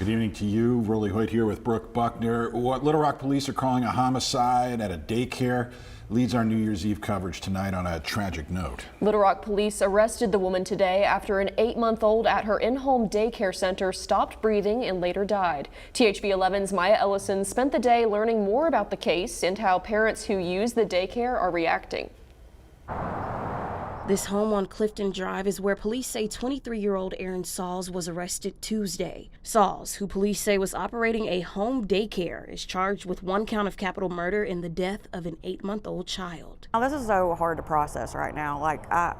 Good evening to you. Rolly Hoyt here with Brooke Buckner. What Little Rock police are calling a homicide at a daycare leads our New Year's Eve coverage tonight on a tragic note. Little Rock police arrested the woman today after an 8-month-old at her in-home daycare center stopped breathing and later died. THV 11's Maya Ellison spent the day learning more about the case and how parents who use the daycare are reacting. This home on Clifton Drive is where police say 23-year-old Aaron Sauls was arrested Tuesday. Sauls, who police say was operating a home daycare, is charged with 1 count of capital murder in the death of an 8-month-old child. Now, this is so hard to process right now. Like, I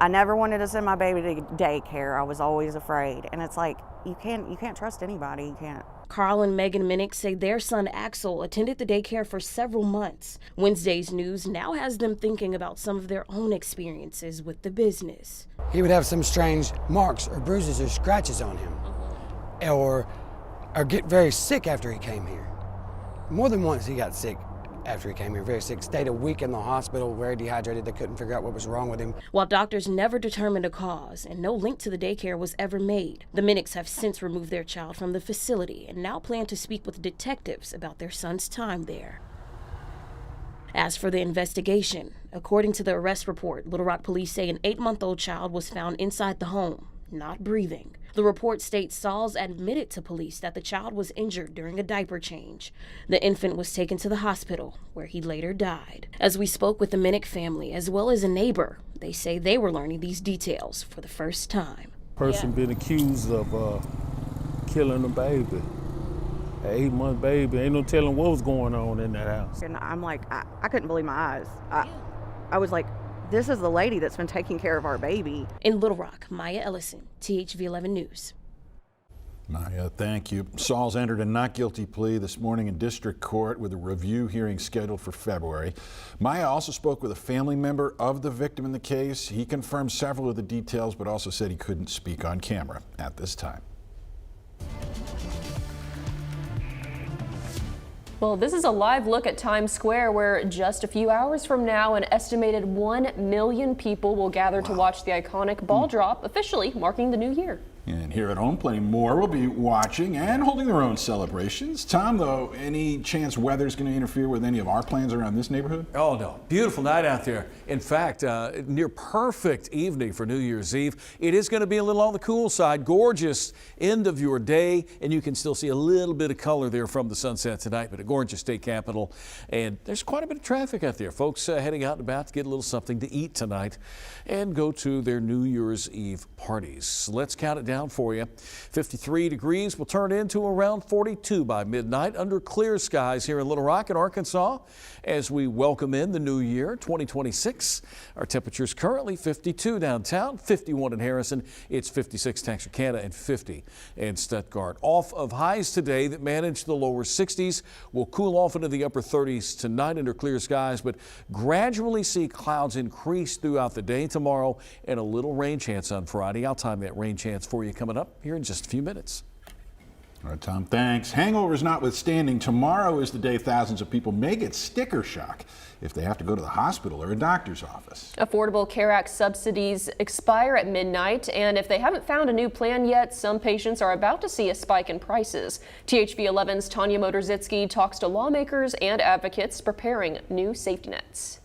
never wanted to send my baby to daycare. I was always afraid. And it's like, you can't trust anybody. You can't. Carl and Megan Minnick say their son Axel attended the daycare for several months. Wednesday's news now has them thinking about some of their own experiences with the business. He would have some strange marks or bruises or scratches on him, or get very sick after he came here. More than once he got sick after he came here, very sick, stayed a week in the hospital, very dehydrated. They couldn't figure out what was wrong with him. While doctors never determined a cause and no link to the daycare was ever made, the Minnicks have since removed their child from the facility and now plan to speak with detectives about their son's time there. As for the investigation, according to the arrest report, Little Rock police say an 8-month-old child was found inside the home, not breathing. The report states Sauls admitted to police that the child was injured during a diaper change. The infant was taken to the hospital, where he later died. As we spoke with the Minnick family, as well as a neighbor, they say they were learning these details for the first time. Person been accused of killing a baby, an 8-month baby. Ain't no telling what was going on in that house. And I'm like, I couldn't believe my eyes. I was like, this is the lady that's been taking care of our baby. In Little Rock, Maya Ellison, THV 11 News. Maya, thank you. Sauls entered a not guilty plea this morning in district court with a review hearing scheduled for February. Maya also spoke with a family member of the victim in the case. He confirmed several of the details, but also said he couldn't speak on camera at this time. Well, this is a live look at Times Square, where just a few hours from now, an estimated 1 million people will gather to watch the iconic ball drop, officially marking the new year. And here at home, plenty more will be watching and holding their own celebrations. Tom, though, any chance weather's going to interfere with any of our plans around this neighborhood? Oh, no. Beautiful night out there. In fact, near perfect evening for New Year's Eve. It is going to be a little on the cool side. Gorgeous end of your day, and you can still see a little bit of color there from the sunset tonight, but a gorgeous state capitol. And there's quite a bit of traffic out there. Folks heading out and about to get a little something to eat tonight and go to their New Year's Eve parties. Let's count it down for you. 53 degrees will turn into around 42 by midnight under clear skies here in Little Rock in Arkansas as we welcome in the new year 2026. Our temperatures currently 52 downtown, 51 in Harrison. It's 56 Texarkana and 50 in Stuttgart. Off of highs today that manage the lower 60s. We'll cool off into the upper 30s tonight under clear skies, but gradually see clouds increase throughout the day tomorrow and a little rain chance on Friday. I'll time that rain chance for you coming up here in just a few minutes. All right, Tom, thanks. Hangovers notwithstanding, tomorrow is the day thousands of people may get sticker shock if they have to go to the hospital or a doctor's office. Affordable Care Act subsidies expire at midnight, and if they haven't found a new plan yet, some patients are about to see a spike in prices. THV 11's Tanya Motorzitsky talks to lawmakers and advocates preparing new safety nets.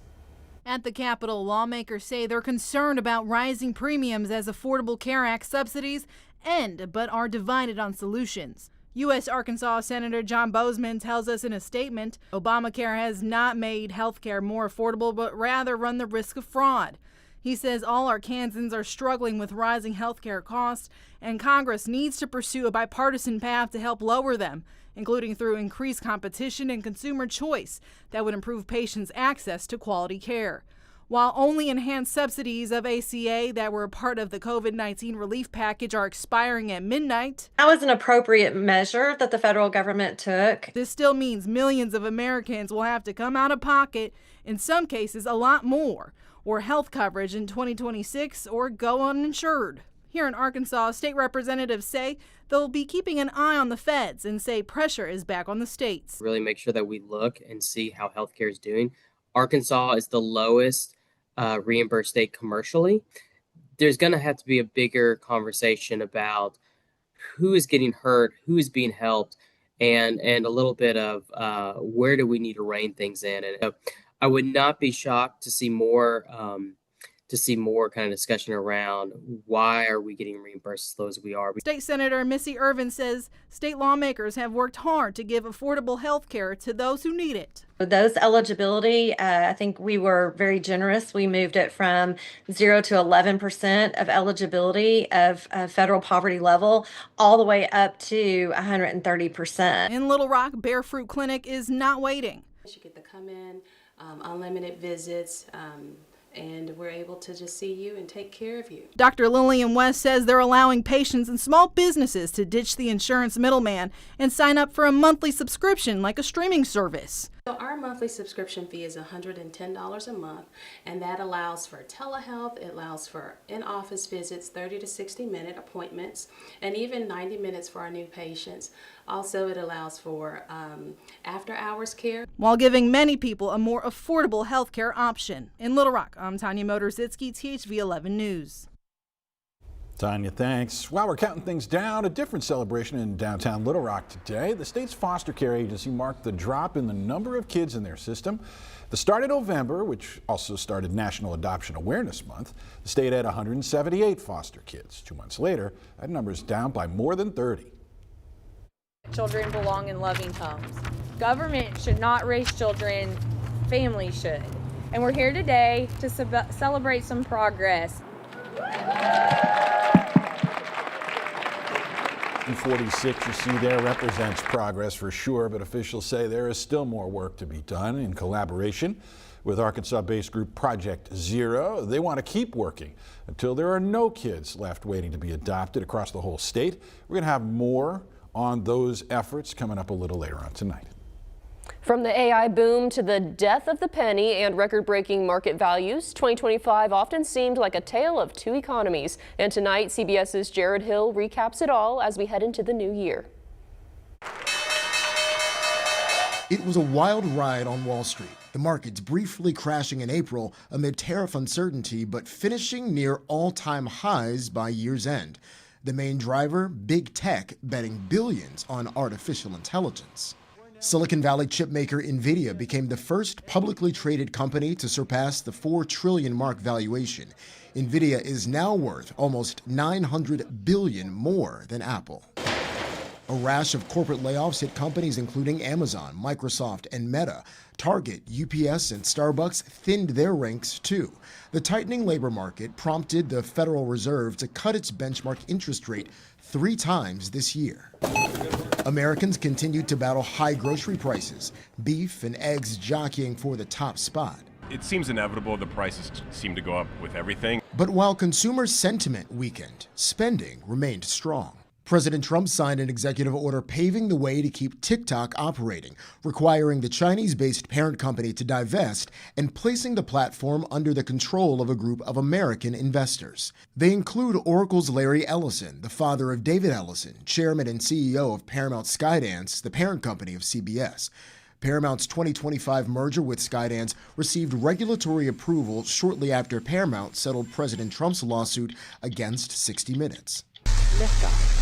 At the Capitol, lawmakers say they're concerned about rising premiums as Affordable Care Act subsidies end, but are divided on solutions. U.S. Arkansas Senator John Bozeman tells us in a statement, Obamacare has not made health care more affordable, but rather run the risk of fraud. He says all Arkansans are struggling with rising health care costs, and Congress needs to pursue a bipartisan path to help lower them, including through increased competition and consumer choice that would improve patients' access to quality care. While only enhanced subsidies of ACA that were a part of the COVID-19 relief package are expiring at midnight, that was an appropriate measure that the federal government took. This still means millions of Americans will have to come out of pocket, in some cases a lot more, or health coverage in 2026 or go uninsured. Here in Arkansas, state representatives say they'll be keeping an eye on the feds and say pressure is back on the states. Really make sure that we look and see how healthcare is doing. Arkansas is the lowest reimbursed state commercially. There's going to have to be a bigger conversation about who is getting hurt, who is being helped, and a little bit of where do we need to rein things in. And I would not be shocked to see more kind of discussion around why are we getting reimbursed as low as we are. State Senator Missy Irvin says state lawmakers have worked hard to give affordable health care to those who need it. Those eligibility, I think we were very generous. We moved it from 0 to 11% of eligibility of federal poverty level, all the way up to 130%. In Little Rock, Bear Fruit Clinic is not waiting. You get to come in, unlimited visits, and we're able to just see you and take care of you. Dr. Lillian West says they're allowing patients and small businesses to ditch the insurance middleman and sign up for a monthly subscription like a streaming service. So our monthly subscription fee is $110 a month, and that allows for telehealth, it allows for in-office visits, 30 to 60-minute appointments, and even 90 minutes for our new patients. Also, it allows for after-hours care. While giving many people a more affordable health care option. In Little Rock, I'm Tanya Motor-Zitsky, THV 11 News. Tanya, thanks. While we're counting things down, a different celebration in downtown Little Rock today. The state's foster care agency marked the drop in the number of kids in their system. The start of November, which also started National Adoption Awareness Month, the state had 178 foster kids. 2 months later, that number is down by more than 30. Children belong in loving homes. Government should not raise children, families should. And we're here today to celebrate some progress. 46 you see there represents progress for sure, but officials say there is still more work to be done. In collaboration with Arkansas-based group Project Zero, they want to keep working until there are no kids left waiting to be adopted across the whole state. We're going to have more on those efforts coming up a little later on tonight. From the AI boom to the death of the penny and record-breaking market values, 2025 often seemed like a tale of two economies. And tonight, CBS's Jared Hill recaps it all as we head into the new year. It was a wild ride on Wall Street. The markets briefly crashing in April amid tariff uncertainty, but finishing near all-time highs by year's end. The main driver, big tech, betting billions on artificial intelligence. Silicon Valley chipmaker NVIDIA became the first publicly traded company to surpass the $4 trillion mark valuation. NVIDIA is now worth almost $900 billion more than Apple. A rash of corporate layoffs hit companies including Amazon, Microsoft, and Meta. Target, UPS, and Starbucks thinned their ranks too. The tightening labor market prompted the Federal Reserve to cut its benchmark interest rate 3 times this year. Americans continued to battle high grocery prices, beef and eggs jockeying for the top spot. It seems inevitable the prices seem to go up with everything. But while consumer sentiment weakened, spending remained strong. President Trump signed an executive order paving the way to keep TikTok operating, requiring the Chinese-based parent company to divest and placing the platform under the control of a group of American investors. They include Oracle's Larry Ellison, the father of David Ellison, chairman and CEO of Paramount Skydance, the parent company of CBS. Paramount's 2025 merger with Skydance received regulatory approval shortly after Paramount settled President Trump's lawsuit against 60 Minutes. Liftoff.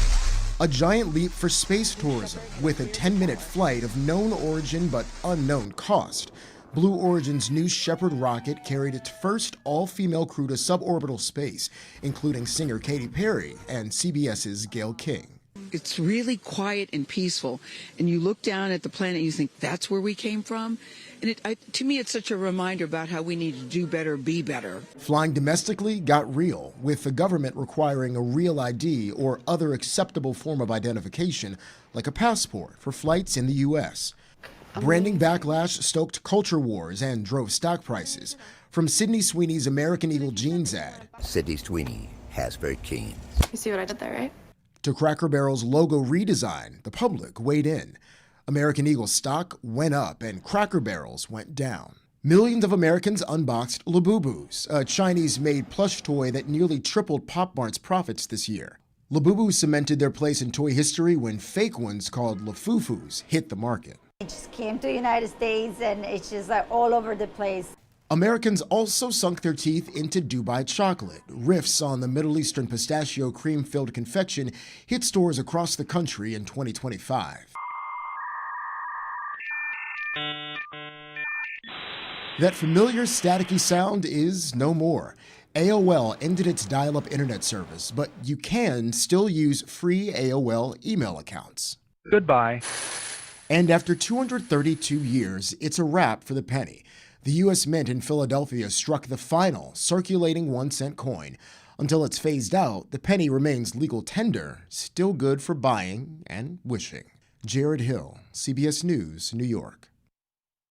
A giant leap for space tourism with a 10-minute flight of known origin but unknown cost. Blue Origin's new Shepard rocket carried its first all-female crew to suborbital space, including singer Katy Perry and CBS's Gayle King. It's really quiet and peaceful, and you look down at the planet and you think, that's where we came from? And to me, it's such a reminder about how we need to do better, be better. Flying domestically got real, with the government requiring a real ID or other acceptable form of identification, like a passport, for flights in the U.S. Branding backlash stoked culture wars and drove stock prices. From Sydney Sweeney's American Eagle jeans ad. Sydney Sweeney has very keen. You see what I did there, right? To Cracker Barrel's logo redesign, the public weighed in. American Eagle stock went up and Cracker Barrel's went down. Millions of Americans unboxed Labubus, a Chinese-made plush toy that nearly tripled Pop Mart's profits this year. Labubu cemented their place in toy history when fake ones called Lafufus hit the market. It just came to the United States and it's just like all over the place. Americans also sunk their teeth into Dubai chocolate. Riffs on the Middle Eastern pistachio cream-filled confection hit stores across the country in 2025. That familiar staticky sound is no more. AOL ended its dial-up internet service, but you can still use free AOL email accounts. Goodbye. And after 232 years, it's a wrap for the penny. The U.S. Mint in Philadelphia struck the final circulating 1-cent coin. Until it's phased out, the penny remains legal tender, still good for buying and wishing. Jared Hill, CBS News, New York.